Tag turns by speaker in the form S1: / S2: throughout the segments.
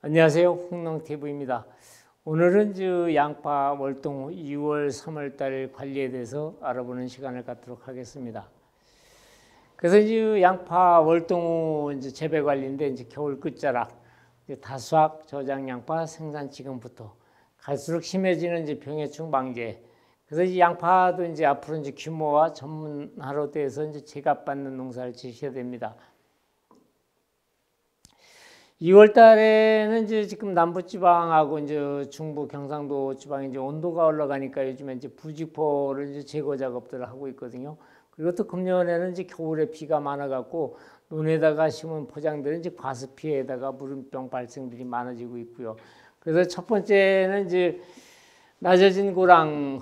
S1: 안녕하세요. 홍농TV입니다. 오늘은 양파 월동 2월, 3월 달 관리에 대해서 알아보는 시간을 갖도록 하겠습니다. 그래서 양파 월동 재배 관리인데 겨울 끝자락 다수학 저장 양파 생산 지금부터 갈수록 심해지는 병해충 방제. 그래서 이 양파도 앞으로 규모와 전문화로 돼서 제값받는 농사를 지셔야 됩니다. 2월 달에는 지금 남부지방하고 중부 경상도 지방이 온도가 올라가니까 요즘에 부직포를 제거 작업들을 하고 있거든요. 그리고 또 금년에는 겨울에 비가 많아갖고 논에다가 심은 포장들은 과습 피해에다가 물음병 발생들이 많아지고 있고요. 그래서 첫 번째는 낮아진 고랑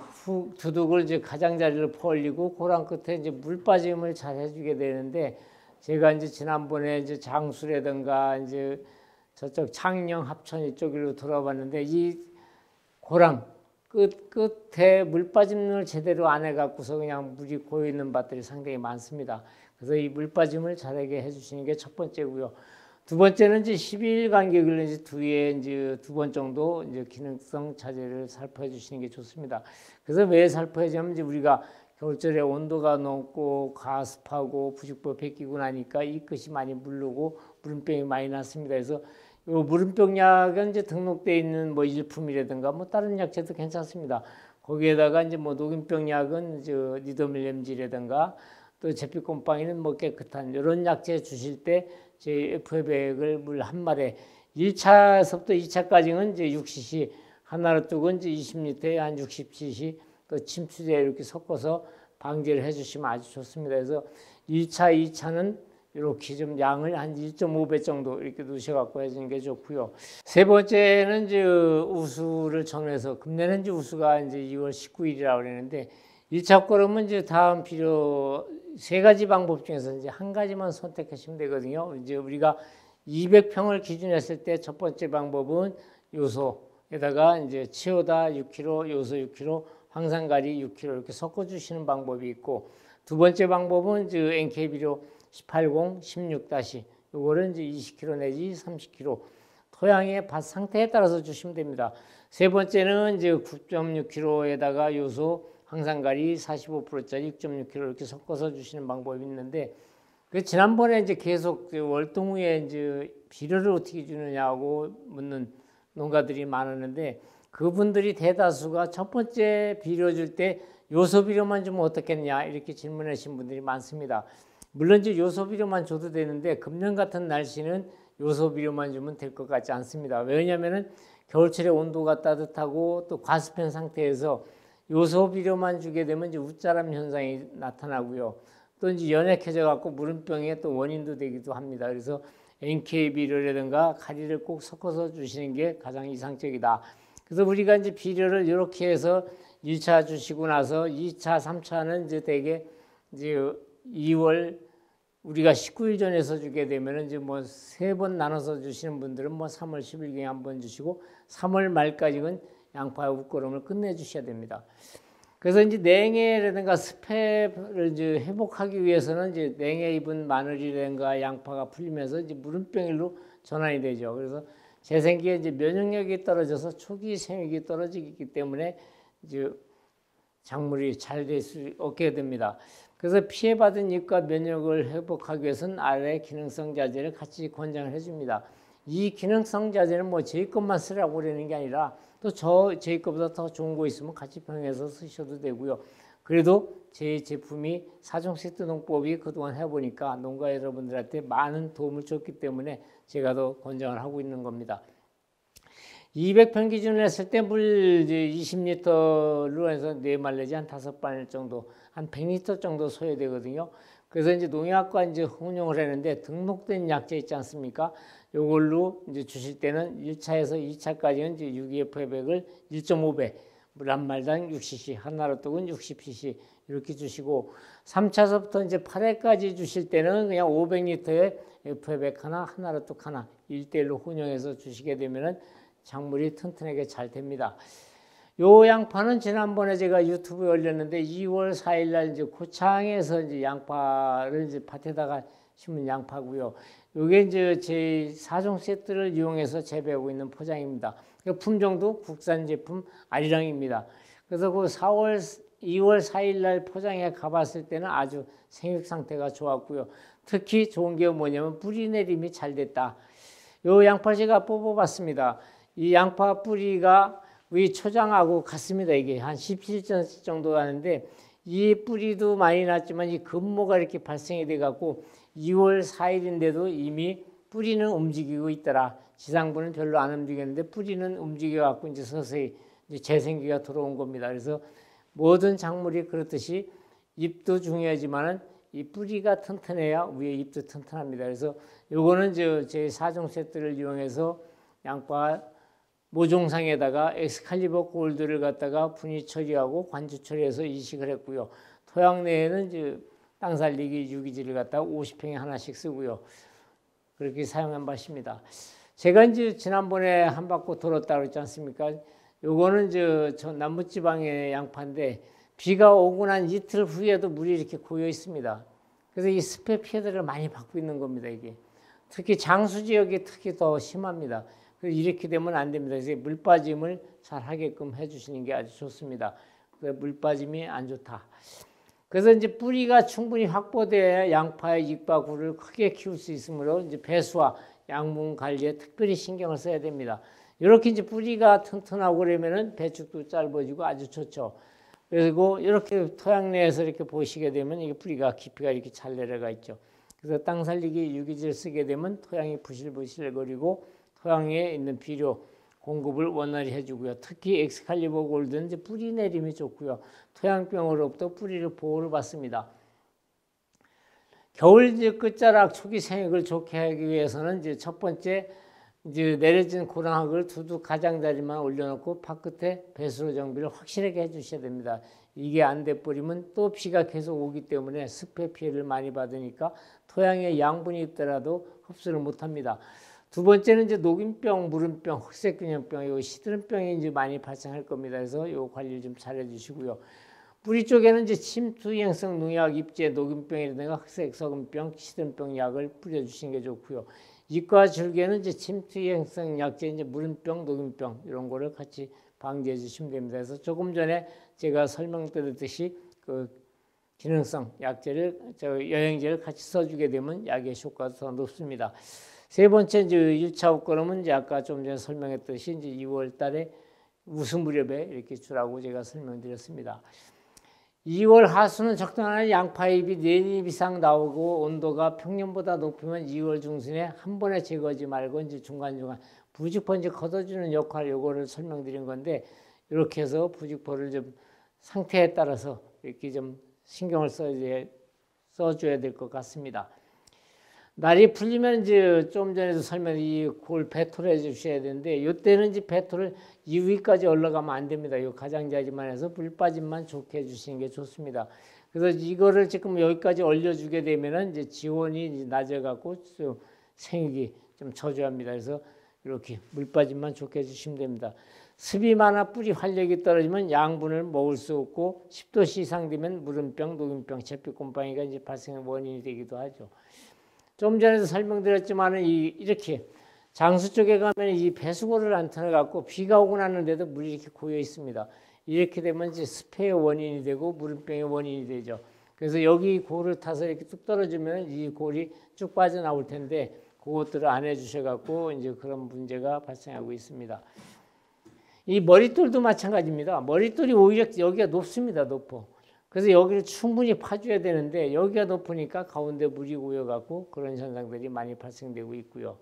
S1: 두둑을 가장자리를 퍼올리고 고랑 끝에 물 빠짐을 잘 해주게 되는데, 제가 지난번에 장수라든가 저쪽 창녕 합천 이쪽으로 돌아봤는데 이 고랑 끝에 물 빠짐을 제대로 안 해갖고서 그냥 물이 고여 있는 밭들이 상당히 많습니다. 그래서 이 물 빠짐을 잘하게 해주시는 게 첫 번째고요. 두 번째는 12일 간격을 뒤에 두 번 정도 기능성 차제를 살포해 주시는 게 좋습니다. 그래서 왜 살포해 주냐면 우리가 겨울철에 온도가 높고 가습하고 부직포 벗기고 나니까 이 끝이 많이 물르고 물음병이 많이 났습니다. 그래서 이 물음병 약은 등록되어 있는 일품이라든가 다른 약재도 괜찮습니다. 거기에다가 녹균병 약은 니도밀렘지라든가 또 제피곰팡이는 깨끗한 이런 약재 주실 때 FF액을 물 한 마리에 1차에서부터 2차까지는 6cc 하나로 뜨고 20리터에 한 60cc 또 침투제 이렇게 섞어서 방제를 해주시면 아주 좋습니다. 그래서 1차, 2차는 이렇게 좀 양을 한 1.5배 정도 이렇게 넣으셔갖고 해주는 게 좋고요. 세 번째는 우수를 정해서 금년에는 우수가 2월 19일이라고 그랬는데 1차 거름은 다음 필요 세 가지 방법 중에서 한 가지만 선택하시면 되거든요. 우리가 200평을 기준했을 때 첫 번째 방법은 요소에다가 치오다 6kg, 요소 6kg, 황산가리 6kg 이렇게 섞어주시는 방법이 있고, 두 번째 방법은 NK비료 18공 16- 요거를 20kg 내지 30kg 토양의 밭 상태에 따라서 주시면 됩니다. 세 번째는 9.6kg에다가 요소 황산가리 45%짜리 6.6kg 이렇게 섞어서 주시는 방법이 있는데, 지난번에 계속 월동 후에 비료를 어떻게 주느냐고 묻는 농가들이 많았는데, 그분들이 대다수가 첫 번째 비료 줄 때 요소 비료만 주면 어떻겠냐 이렇게 질문하신 분들이 많습니다. 물론 요소 비료만 줘도 되는데 금년 같은 날씨는 요소 비료만 주면 될 것 같지 않습니다. 왜냐하면 겨울철에 온도가 따뜻하고 또 과습한 상태에서 요소 비료만 주게 되면 웃자람 현상이 나타나고요. 또 연약해져 갖고 물음병의 또 원인도 되기도 합니다. 그래서 NK 비료라든가 가리를 꼭 섞어서 주시는 게 가장 이상적이다. 그래서 우리가 비료를 이렇게 해서 1차 주시고 나서 2차, 3차는 대개 2월 우리가 19일 전에서 주게 되면은 세 번 나눠서 주시는 분들은 3월 10일경에 한 번 주시고 3월 말까지는 양파 웃거름을 끝내 주셔야 됩니다. 그래서 냉해라든가 습해를 회복하기 위해서는 냉해 입은 마늘이라든가 양파가 풀리면서 물음병일로 전환이 되죠. 그래서 재생기에 면역력이 떨어져서 초기 생육이 떨어지기 때문에 작물이 잘 될 수 없게 됩니다. 그래서 피해받은 잎과 면역을 회복하기 위해서는 아래 기능성 자재를 같이 권장을 해줍니다. 이 기능성 자재는 저희 것만 쓰라고 그러는 게 아니라 또 저희 것보다 더 좋은 거 있으면 같이 병해서 쓰셔도 되고요. 그래도 제 제품이 사종세트 농법이 그동안 해보니까 농가 여러분들한테 많은 도움을 줬기 때문에 제가 더 권장을 하고 있는 겁니다. 200평 기준으로 했을 때 물 20리터로 해서 4말 내지 한 5발 정도, 한 100리터 정도 소요되거든요. 그래서 농약과 혼용을 했는데 등록된 약재 있지 않습니까? 요걸로 주실 때는 1차에서 2차까지는 유기FF액을 1.5배, 물 한 말당 6cc, 하나로 뜨건 60cc 이렇게 주시고, 3차서부터 8회까지 주실 때는 그냥 500리터에 FF액 하나로 뚝 하나 1대1로 혼용해서 주시게 되면은 작물이 튼튼하게 잘 됩니다. 요 양파는 지난번에 제가 유튜브에 올렸는데 2월 4일 날 고창에서 양파를 밭에다가 심은 양파고요. 요게 이제 제 4종 세트를 이용해서 재배하고 있는 포장입니다. 품종도 국산 제품 아리랑입니다. 그래서 그 2월 4일 날 포장해 가봤을 때는 아주 생육 상태가 좋았고요. 특히 좋은 게 뭐냐면 뿌리 내림이 잘 됐다. 요 양파 제가 뽑아봤습니다. 이 양파 뿌리가 위 초장하고 같습니다. 이게 한 17cm 정도 하는데 이 뿌리도 많이 났지만 이 금모가 이렇게 발생이 돼 갖고 2월 4일인데도 이미 뿌리는 움직이고 있더라. 지상부는 별로 안 움직였는데 뿌리는 움직여 갖고 이제 서서히 이제 재생기가 들어온 겁니다. 그래서 모든 작물이 그렇듯이 잎도 중요하지만은 이 뿌리가 튼튼해야 위에 잎도 튼튼합니다. 그래서 요거는 제 4종 세트를 이용해서 양파 모종상에다가 엑스칼리버 골드를 갖다가 분위 처리하고 관주 처리해서 이식을 했고요. 토양 내에는 이제 땅 살리기 유기질을 갖다가 50평에 하나씩 쓰고요. 그렇게 사용한 것입니다. 제가 이제 지난번에 한 바퀴 돌았다고 그랬지 않습니까? 요거는 저 남부지방의 양파인데 비가 오고 난 이틀 후에도 물이 이렇게 고여 있습니다. 그래서 이 습해 피해들을 많이 받고 있는 겁니다, 이게. 특히 장수 지역이 특히 더 심합니다. 그래서 이렇게 되면 안 됩니다. 그래서 물 빠짐을 잘 하게끔 해주시는 게 아주 좋습니다. 물 빠짐이 안 좋다. 그래서 이제 뿌리가 충분히 확보돼야 양파의 잎과 굴을 크게 키울 수 있으므로 이제 배수와 양분 관리에 특별히 신경을 써야 됩니다. 이렇게 이제 뿌리가 튼튼하고 그러면은 배축도 짧아지고 아주 좋죠. 그리고 이렇게 토양 내에서 이렇게 보시게 되면 이게 뿌리가 깊이가 이렇게 잘 내려가 있죠. 그래서 땅 살리기 유기질 쓰게 되면 토양이 부실부실거리고 토양에 있는 비료 공급을 원활히 해주고요. 특히 엑스칼리버 골드는 이제 뿌리 내림이 좋고요. 토양병으로부터 뿌리를 보호를 받습니다. 겨울 이제 끝자락 초기 생육을 좋게 하기 위해서는 이제 첫 번째 이제 내려진 고랑학을 두둑 가장자리만 올려놓고 팥끝에 배수로 정비를 확실하게 해주셔야 됩니다. 이게 안 돼 버리면 또 비가 계속 오기 때문에 습해 피해를 많이 받으니까 토양에 양분이 있더라도 흡수를 못합니다. 두 번째는 이제 녹균병, 무름병, 흑색균형병, 요 시드름병이 이제 많이 발생할 겁니다. 그래서 요 관리를 좀 잘해 주시고요. 뿌리 쪽에는 이제 침투행성 농약, 입제, 녹균병이라든가 흑색서금병, 시드름병 약을 뿌려주시는 게 좋고요. 잎과 줄기에는 이제 침투행성 약제, 이제 무름병, 녹균병 이런 거를 같이 방지해 주시면 됩니다. 그래서 조금 전에 제가 설명드렸듯이 그 기능성 약제를, 여행제를 같이 써주게 되면 약의 효과가 더 높습니다. 세 번째 이제 1차 옷걸음은 이제 아까 좀 전에 설명했듯이 이제 2월 달에 우수 무렵에 이렇게 주라고 제가 설명드렸습니다. 2월 하순은 적당한 양파잎이 4잎 이상 나오고 온도가 평년보다 높으면 2월 중순에 한 번에 제거하지 말고 이제 중간중간 부직포 이제 걷어주는 역할 요거를 설명드린 건데 이렇게 해서 부직포를 좀 상태에 따라서 이렇게 좀 신경을 써줘야 될 것 같습니다. 날이 풀리면 이제 좀 전에도 이 골 배토를 해주셔야 되는데 이때는 이제 배토를 2위까지 올라가면 안 됩니다. 이 가장자리만 해서 물 빠짐만 좋게 해주시는 게 좋습니다. 그래서 이거를 지금 여기까지 올려주게 되면은 이제 지온이 이제 낮아갖고 생육이 좀 저조합니다. 그래서 이렇게 물 빠짐만 좋게 해주시면 됩니다. 습이 많아 뿌리 활력이 떨어지면 양분을 먹을 수 없고 10도씨 이상 되면 무름병, 녹균병, 잿빛곰팡이가 이제 발생의 원인이 되기도 하죠. 좀 전에도 설명드렸지만은 이렇게 장수 쪽에 가면 이 배수고를 안 터내갖고 비가 오고 났는데도 물이 이렇게 고여 있습니다. 이렇게 되면 이제 습해의 원인이 되고 무름병의 원인이 되죠. 그래서 여기 골을 타서 이렇게 뚝 떨어지면 이 골이 쭉 빠져나올 텐데 그것들을 안 해주셔갖고 이제 그런 문제가 발생하고 있습니다. 이 머릿돌도 마찬가지입니다. 머릿돌이 오히려 여기가 높습니다. 높아. 그래서 여기를 충분히 파줘야 되는데 여기가 높으니까 가운데 물이 고여갖고 그런 현상들이 많이 발생되고 있고요.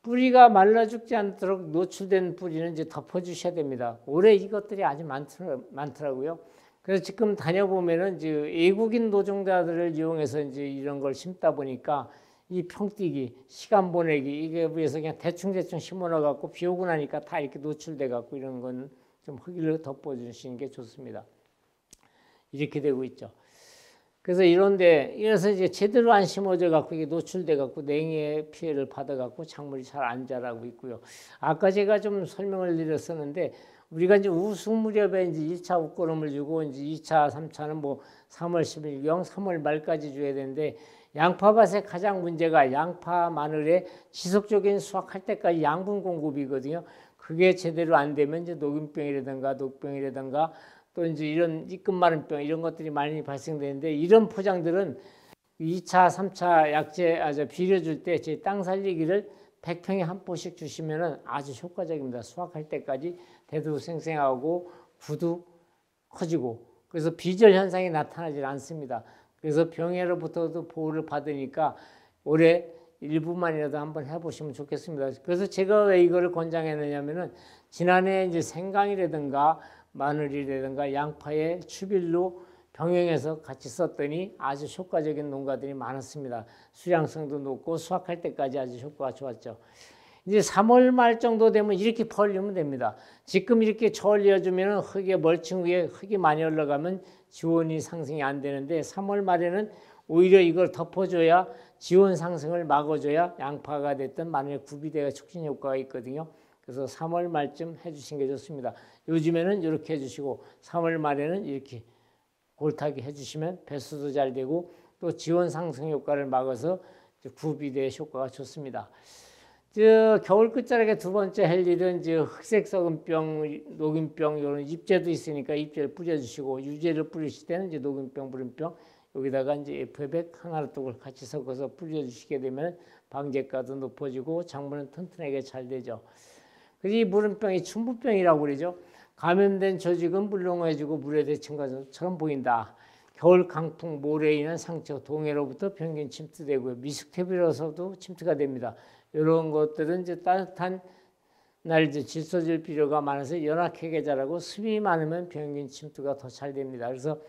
S1: 뿌리가 말라 죽지 않도록 노출된 뿌리는 이제 덮어주셔야 됩니다. 올해 이것들이 아주 많더라고요. 그래서 지금 다녀보면은 이제 외국인 노동자들을 이용해서 이제 이런 걸 심다 보니까 이 평뛰기, 시간 보내기 이게 위해서 그냥 대충 심어놔갖고 비 오고 나니까 다 이렇게 노출돼갖고 이런 건 좀 흙을 덮어주시는 게 좋습니다. 이렇게 되고 있죠. 그래서 이래서 이제 제대로 안 심어져 갖고 이게 노출돼 갖고 냉해 피해를 받아 갖고 작물이 잘 안 자라고 있고요. 아까 제가 좀 설명을 드렸었는데 우리가 이제 우수 무렵에 이제 1차 옷걸음을 주고 이제 2차, 3차는 뭐 3월 10일경 3월 말까지 줘야 되는데 양파밭의 가장 문제가 양파, 마늘에 지속적인 수확할 때까지 양분 공급이거든요. 그게 제대로 안 되면 이제 녹균병이라든가 녹병이라든가 또 이제 이런 이끝마른병 이런 것들이 많이 발생되는데, 이런 포장들은 2차, 3차 약제 비료 줄 때 제 땅 살리기를 100평에 한 포씩 주시면은 아주 효과적입니다. 수확할 때까지 대도 생생하고 구도 커지고, 그래서 비절 현상이 나타나질 않습니다. 그래서 병해로부터도 보호를 받으니까 올해 일부만이라도 한번 해보시면 좋겠습니다. 그래서 제가 왜 이거를 권장했느냐면은, 지난해 이제 생강이라든가 마늘이라든가 양파의 추빌로 병행해서 같이 썼더니 아주 효과적인 농가들이 많았습니다. 수량성도 높고 수확할 때까지 아주 효과가 좋았죠. 이제 3월 말 정도 되면 이렇게 벌리면 됩니다. 지금 이렇게 저을려주면 흙에 멀칭 위에 흙이 많이 올라가면 지온이 상승이 안 되는데, 3월 말에는 오히려 이걸 덮어줘야 지온 상승을 막아줘야 양파가 됐든 마늘 구비대가 촉진 효과가 있거든요. 그래서 3월 말쯤 해주신 게 좋습니다. 요즘에는 이렇게 해주시고 3월 말에는 이렇게 골타기 해주시면 배수도 잘 되고 또 지온 상승 효과를 막아서 구비대 효과가 좋습니다. 겨울 끝자락에 두 번째 할 일은 흑색 썩은병, 녹균병 이런 잎재도 있으니까 잎재를 뿌려주시고, 유재를 뿌리실 때는 녹균병, 무름병 여기다가 FF백 하나를 뚝을 같이 섞어서 뿌려주시게 되면 방제가도 높아지고 작물은 튼튼하게 잘 되죠. 그래서 이 무름병이 춘부병이라고 그러죠. 감염된 조직은 물렁해지고 물에 데친 것처럼 보인다. 겨울 강풍, 모래에 인한 상처, 동해로부터 병균 침투되고요. 미숙태비로서도 침투가 됩니다. 이런 것들은 따뜻한 날 질소질 비료가 많아서 연약하게 자라고, 습이 많으면 병균 침투가 더 잘 됩니다. 그래서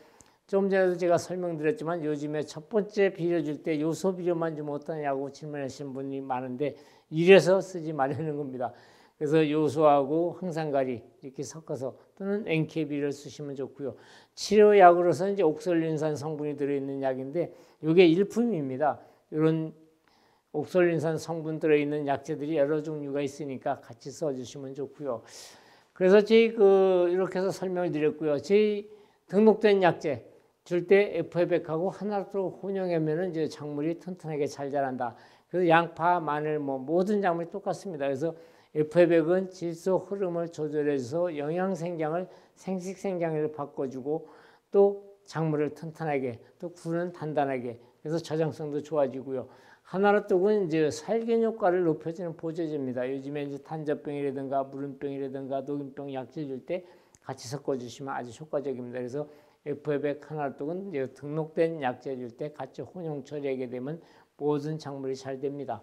S1: 좀 전에도 제가 설명드렸지만 요즘에 첫 번째 비료 줄 때 요소 비료만 주면 어떠냐고 질문하시는 분이 많은데, 이래서 쓰지 말라는 겁니다. 그래서 요소하고 항산가리 이렇게 섞어서 또는 NK비를 쓰시면 좋고요. 치료약으로서는 옥솔린산 성분이 들어있는 약인데 이게 일품입니다. 이런 옥솔린산 성분 들어있는 약재들이 여러 종류가 있으니까 같이 써주시면 좋고요. 그래서 이렇게 해서 설명을 드렸고요. 저희 등록된 약재 줄 때 FF백하고 하나로 혼용하면은 작물이 튼튼하게 잘 자란다. 그래서 양파, 마늘 모든 작물이 똑같습니다. 그래서 FF백은 질소 흐름을 조절해서 영양생장을 생식생장을 바꿔주고 또 작물을 튼튼하게, 또 굴은 단단하게, 그래서 저장성도 좋아지고요. 하나로뚝은 살균 효과를 높여주는 보조제입니다. 요즘에 탄저병이라든가 무름병이라든가 녹균병 약재 줄 때 같이 섞어주시면 아주 효과적입니다. 그래서 FF백 하나로뚝은 등록된 약재 줄 때 같이 혼용 처리하게 되면 모든 작물이 잘 됩니다.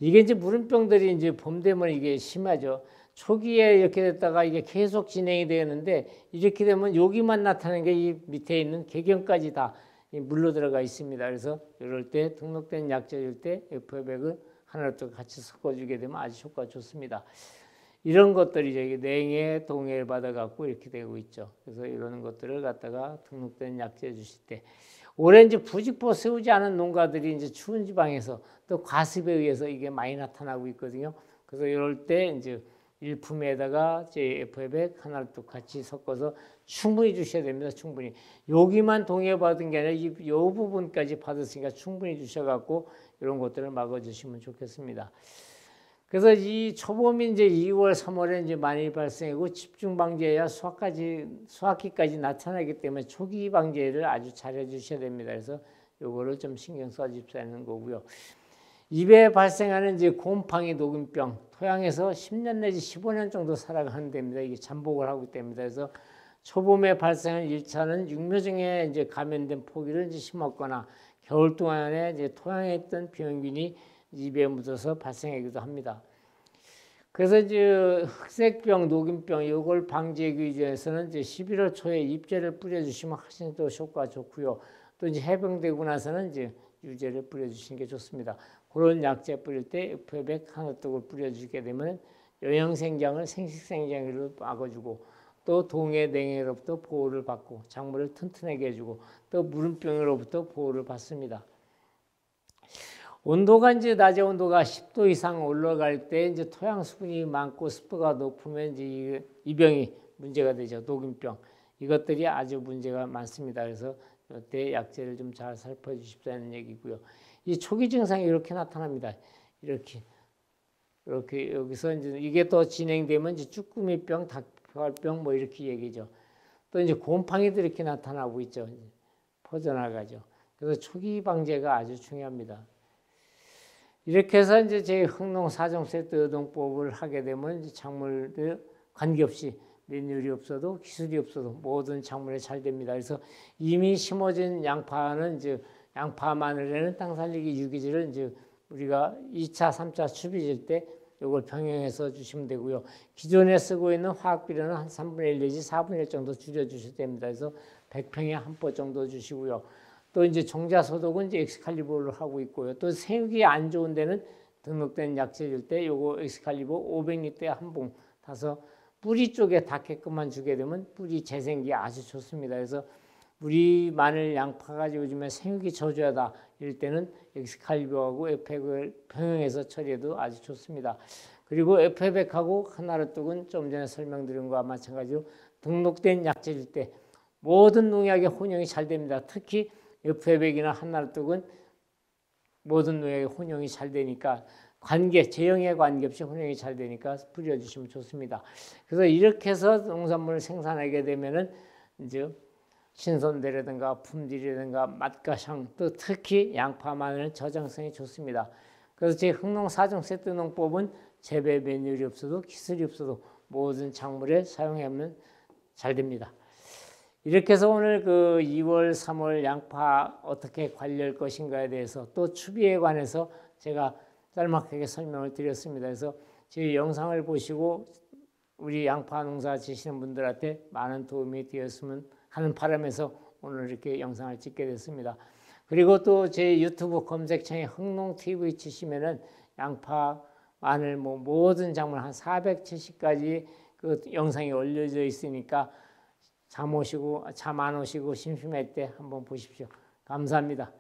S1: 이게 무름병들이 봄 되면 이게 심하죠. 초기에 이렇게 됐다가 이게 계속 진행이 되는데, 이렇게 되면 여기만 나타나는 게 이 밑에 있는 개경까지 다 물로 들어가 있습니다. 그래서 이럴 때 등록된 약재 줄 때 FF백을 하나로 또 같이 섞어주게 되면 아주 효과가 좋습니다. 이런 것들이 냉해, 동해를 받아갖고 이렇게 되고 있죠. 그래서 이런 것들을 갖다가 등록된 약재 주실 때, 올해 부직포 세우지 않은 농가들이 추운 지방에서 또 과습에 의해서 이게 많이 나타나고 있거든요. 그래서 이럴 때 일품에다가 FF백 하나를 또 같이 섞어서 충분히 주셔야 됩니다. 충분히. 여기만 동해받은 게 아니라 이 부분까지 받았으니까 충분히 주셔갖고 이런 것들을 막아주시면 좋겠습니다. 그래서 이 초봄이 2월, 3월에 많이 발생하고 집중 방제해야 수확기까지 나타나기 때문에 초기 방제를 아주 잘 해주셔야 됩니다. 그래서 요거를 좀 신경 써주시는 거고요. 입에 발생하는 곰팡이 녹균병, 토양에서 10년 내지 15년 정도 살아가는 데입니다. 이게 잠복을 하기 때문에. 그래서 초봄에 발생한 1차는 육묘종에 감염된 포기를 심었거나 겨울 동안에 토양에 있던 병균이 입에 묻어서 발생하기도 합니다. 그래서 흑색병, 녹균병 이걸 방지하기 위해서는 11월 초에 잎재를 뿌려주시면 훨씬 더 효과가 좋고요. 또 해병되고 나서는 유재를 뿌려주시는 게 좋습니다. 그런 약재 뿌릴 때 FF백 하나뚝을 뿌려주게 되면 영양생장을 생식생장으로 막아주고, 또 동해, 냉해로부터 보호를 받고 작물을 튼튼하게 해주고, 또 무름병으로부터 보호를 받습니다. 온도가 낮에 온도가 10도 이상 올라갈 때 토양 수분이 많고 습도가 높으면 이 병이 문제가 되죠. 녹균병. 이것들이 아주 문제가 많습니다. 그래서 이때 약재를 좀 잘 살펴주십사는 얘기고요. 이 초기 증상이 이렇게 나타납니다. 이렇게 여기서 이제 이게 또 진행되면 이제 쭈꾸미병, 닭발병 뭐 이렇게 얘기죠. 또 이제 곰팡이도 이렇게 나타나고 있죠. 퍼져나가죠. 그래서 초기 방제가 아주 중요합니다. 이렇게 해서 이제 제 흥농 4종 세트 의동법을 하게 되면 이제 작물들 관계없이 매뉴얼이 없어도 기술이 없어도 모든 작물에 잘 됩니다. 그래서 이미 심어진 양파는 이제 양파 마늘에는 땅 살리기 유기질을 이제 우리가 2차, 3차 추비질 때 이걸 병행해서 주시면 되고요. 기존에 쓰고 있는 화학 비료는 한 3분의 1 내지 4분의 1 정도 줄여 주셔도 됩니다. 그래서 100평에 한 포 정도 주시고요. 또 이제 종자 소독은 이제 엑스칼리버로 하고 있고요. 또 생육이 안 좋은 데는 등록된 약재일 때 요거 엑스칼리버 500리터에 한 봉 타서 뿌리 쪽에 닿게끔만 주게 되면 뿌리 재생기 아주 좋습니다. 그래서 우리 마늘 양파가 요즘에 생육이 저조하다 이럴 때는 엑스칼리버하고 에펙을 병행해서 처리해도 아주 좋습니다. 그리고 에펙하고 하나로뚝은 좀 전에 설명드린 것과 마찬가지로 등록된 약재일 때 모든 농약의 혼용이 잘 됩니다. 특히 에펙이나 하나로뚝은 모든 농약의 혼용이 잘 되니까 제형에 관계없이 혼용이 잘 되니까 뿌려주시면 좋습니다. 그래서 이렇게 해서 농산물을 생산하게 되면은 이제 신선도라든가 품질이라든가 맛과 향, 또 특히 양파 마늘은 저장성이 좋습니다. 그래서 제 흥농 4종 세트 농법은 재배 매뉴얼이 없어도 기술이 없어도 모든 작물에 사용하면 잘 됩니다. 이렇게 해서 오늘 그 2월, 3월 양파 어떻게 관리할 것인가에 대해서 또 추비에 관해서 제가 짤막하게 설명을 드렸습니다. 그래서 제 영상을 보시고 우리 양파 농사 지시는 분들한테 많은 도움이 되었으면 하는 바람에서 오늘 이렇게 영상을 찍게 됐습니다. 그리고 또 제 유튜브 검색창에 흥농TV 치시면은 양파, 마늘 뭐 모든 작물 한 470가지 그 영상이 올려져 있으니까 잠 안 오시고 심심할 때 한번 보십시오. 감사합니다.